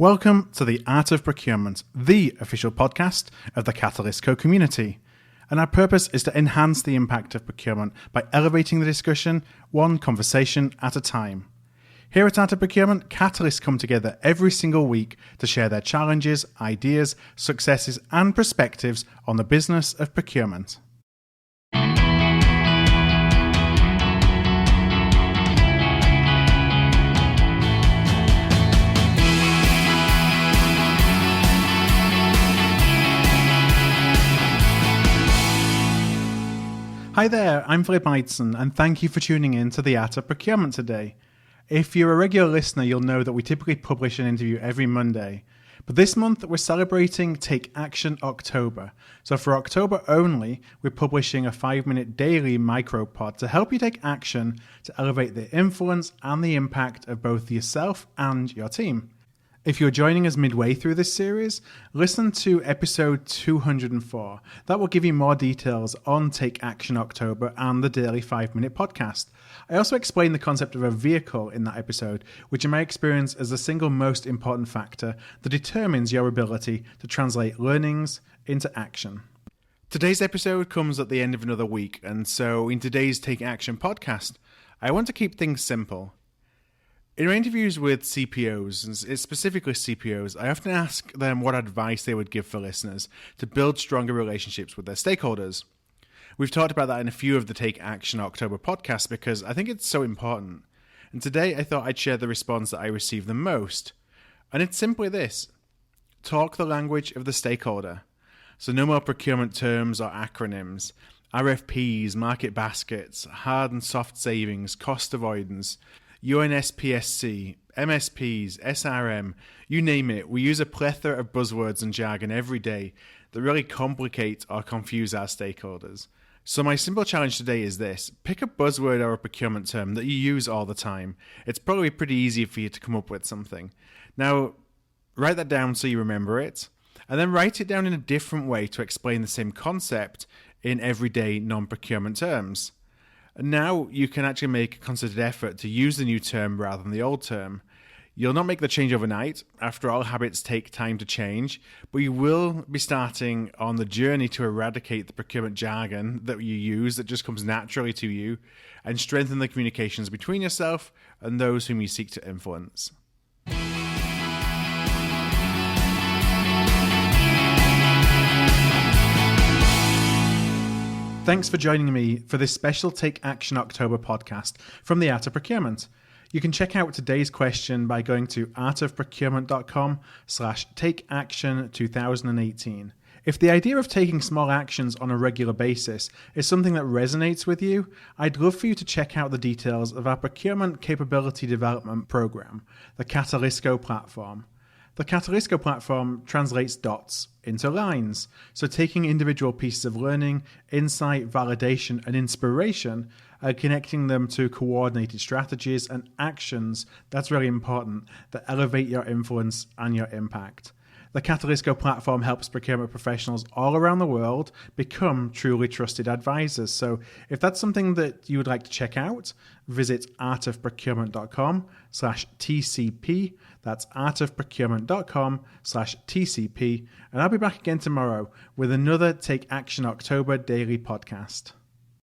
Welcome to the Art of Procurement, the official podcast of the Catalyst community. And our purpose is to enhance the impact of procurement by elevating the discussion one conversation at a time. Here at Art of Procurement, Catalysts come together every single week to share their challenges, ideas, successes, and perspectives on the business of procurement. Hi there, I'm Philip Eidson, and thank you for tuning in to the Art of Procurement today. If you're a regular listener, you'll know that we typically publish an interview every Monday. But this month, we're celebrating Take Action October. So for October only, we're publishing a 5-minute daily micropod to help you take action to elevate the influence and the impact of both yourself and your team. If you're joining us midway through this series, listen to episode 204. That will give you more details on Take Action October and the daily 5-minute podcast. I also explain the concept of a vehicle in that episode, which in my experience is the single most important factor that determines your ability to translate learnings into action. Today's episode comes at the end of another week, and so in today's Take Action podcast, I want to keep things simple. In my interviews with CPOs, and specifically CPOs, I often ask them what advice they would give for listeners to build stronger relationships with their stakeholders. We've talked about that in a few of the Take Action October podcasts because I think it's so important. And today I thought I'd share the response that I received the most. And it's simply this: talk the language of the stakeholder. So no more procurement terms or acronyms. RFPs, market baskets, hard and soft savings, cost avoidance, UNSPSC, MSPs, SRM, you name it. We use a plethora of buzzwords and jargon every day that really complicate or confuse our stakeholders. So my simple challenge today is this: pick a buzzword or a procurement term that you use all the time. It's probably pretty easy for you to come up with something. Now, write that down so you remember it, and then write it down in a different way to explain the same concept in everyday non-procurement terms. And now you can actually make a concerted effort to use the new term rather than the old term. You'll not make the change overnight. After all, habits take time to change, but you will be starting on the journey to eradicate the procurement jargon that you use that just comes naturally to you and strengthen the communications between yourself and those whom you seek to influence. Thanks for joining me for this special Take Action October podcast from the Art of Procurement. You can check out today's question by going to artofprocurement.com/takeaction2018. If the idea of taking small actions on a regular basis is something that resonates with you, I'd love for you to check out the details of our Procurement Capability Development Program, the Catalyst platform. The Catalyst platform translates dots into lines, so taking individual pieces of learning, insight, validation, and inspiration and connecting them to coordinated strategies and actions, that's really important, that elevate your influence and your impact. The Catalyst platform helps procurement professionals all around the world become truly trusted advisors. So if that's something that you would like to check out, visit artofprocurement.com/TCP. That's artofprocurement.com/TCP. And I'll be back again tomorrow with another Take Action October daily podcast.